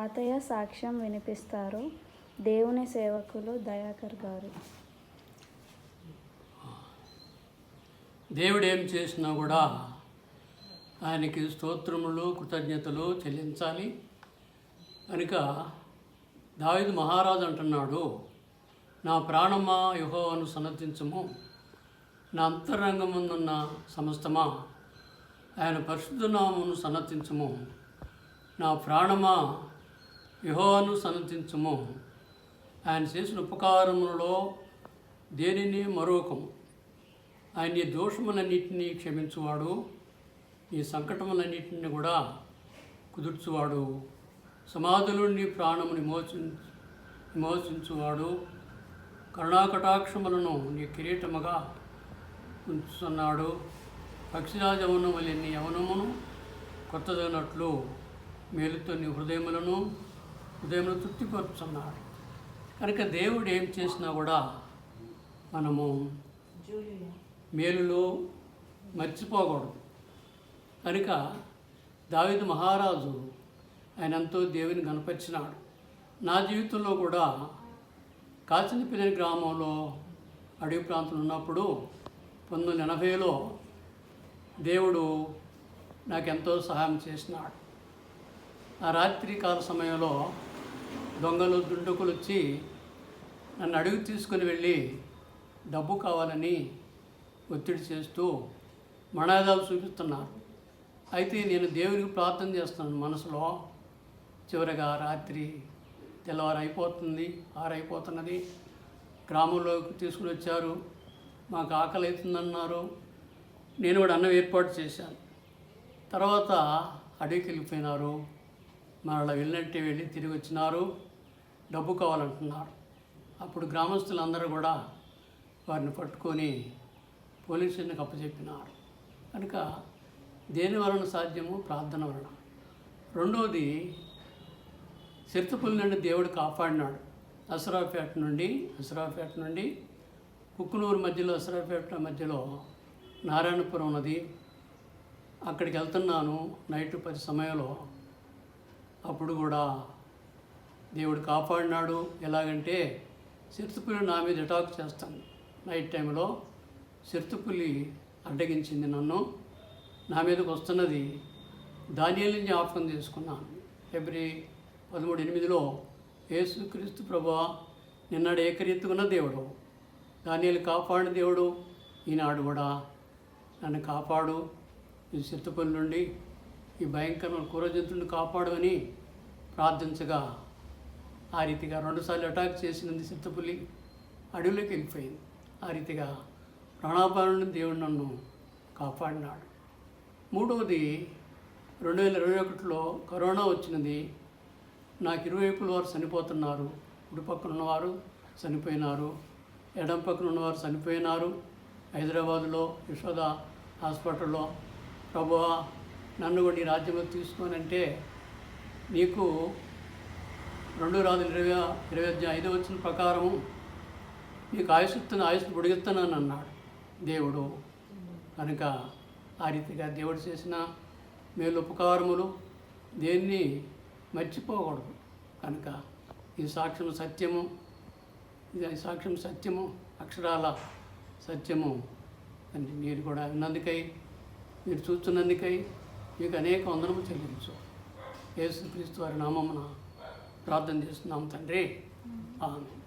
తాతయ్య సాక్ష్యం వినిపిస్తారు. దేవుని సేవకులు దయాకర్ గారు. దేవుడు ఏం చేసినా కూడా ఆయనకి స్తోత్రములు కృతజ్ఞతలు చెల్లించాలి. కనుక దావీదు మహారాజు అంటున్నాడు, నా ప్రాణమా యెహోవాను సన్నతించుము, నా అంతరంగమునున్న సమస్తమా ఆయన పరిశుద్ధ నామమును సన్నతించుము, నా ప్రాణమా యెహోవాను సన్నతించుము, ఆయన చేసిన ఉపకారములలో దేనిని మరొకము, ఆయన నీ దోషములన్నింటినీ క్షమించువాడు, నీ సంకటములన్నింటినీ కూడా కుదుర్చువాడు, సమాధులు నీ ప్రాణముని విమోచించువాడు, కరుణాకటాక్షములను నీ కిరీటముగా ఉంచుతున్నాడు, పక్షిరాజ యవనం వలె నీ యవనమును కొత్తదైనట్లు మేలుతో నీ హృదయములను తృప్తిపరుచున్నాడు. కనుక దేవుడు ఏం చేసినా కూడా మనము మేలులో మర్చిపోకూడదు. కనుక దావీదు మహారాజు ఆయన ఎంతో దేవుని కనపరిచినాడు. నా జీవితంలో కూడా కాచినపల్లి గ్రామంలో అడవి ప్రాంతంలో ఉన్నప్పుడు 1980లో దేవుడు నాకెంతో సహాయం చేసినాడు. ఆ రాత్రి కాల సమయంలో దొంగలు దుండకులు వచ్చి నన్ను అడుగు తీసుకుని వెళ్ళి డబ్బు కావాలని ఒత్తిడి చేస్తూ మనాదాలు చూపిస్తున్నారు. అయితే నేను దేవునికి ప్రార్థన చేస్తున్నాను మనసులో. చివరగా రాత్రి తెల్లవారు అయిపోతుంది, 6 అయిపోతున్నది. గ్రామంలోకి తీసుకుని వచ్చారు. మాకు ఆకలి అవుతుందన్నారు. నేను కూడా అన్నం ఏర్పాటు చేశాను. తర్వాత అడవికి వెళ్ళిపోయినారు. మరలా వెళ్ళినట్టే వెళ్ళి తిరిగి వచ్చినారు. డబ్బు కావాలంటున్నారు. అప్పుడు గ్రామస్తులందరూ కూడా వారిని పట్టుకొని పోలీస్ స్టేషన్కి అప్పచెప్పినారు. కనుక దేని వలన సాధ్యము? ప్రార్థన వలన. రెండవది, సిర్తపల్లి నుండి దేవుడు కాపాడినాడు. అసరాపేట నుండి కుక్కునూరు మధ్యలో, అసరాపేట మధ్యలో నారాయణపురం ఉన్నది. అక్కడికి వెళ్తున్నాను నైట్ 10 సమయంలో. అప్పుడు కూడా దేవుడు కాపాడినాడు. ఎలాగంటే సిర్తపులి నా మీద అటాక్ చేస్తాను. నైట్ టైంలో సిర్తపులి అడ్డగించింది నన్ను. నా మీదకి వస్తున్నది. దానియేలుని జ్ఞాపకం చేసుకున్నాను. ఫిబ్రవరి 13:8 యేసుక్రీస్తు ప్రభువా నిన్నడు ఏకరీతిగా దేవుడు, దానియేలు కాపాడిన దేవుడు, ఈనాడు కూడా నన్ను కాపాడు, ఈ సిర్తపల్లి నుండి ఈ భయంకరమైన క్రూరజంతువులను కాపాడమని ప్రార్థించగా ఆ రీతిగా 2 సార్లు అటాక్ చేసినది సిర్తపల్లి అడవిలోకి వెళ్ళిపోయింది. ఆ రీతిగా ప్రాణాపాయం నుండి దేవుడు నన్ను కాపాడినాడు. మూడవది, 2021లో కరోనా వచ్చినది. నాకు ఇరువైపుల వారు చనిపోతున్నారు. కుడి పక్కన ఉన్నవారు చనిపోయినారు, ఎడం పక్కన ఉన్నవారు చనిపోయినారు. హైదరాబాదులో యశోద హాస్పిటల్లో ప్రభువా నన్ను కూడా నీ రాజ్యంలో తీసుకోనంటే నీకు 2 రాజులు 20 వచ్చిన ప్రకారము నీకు ఆయుష్ పొడిగిస్తున్నాను అన్నాడు దేవుడు. కనుక ఆ రీతిగా దేవుడు చేసిన మేలు ఉపకారములు దేన్ని మర్చిపోకూడదు. కనుక ఈ సాక్ష్యం సత్యము, అక్షరాల సత్యము అని మీరు కూడా విన్నందుకై, మీరు చూస్తున్నందుకై మీకు అనేక వందనము చెల్లించు. యేసుక్రీస్తు వారి నామమున ప్రార్థన చేస్తున్నాము తండ్రి. ఆమేన్.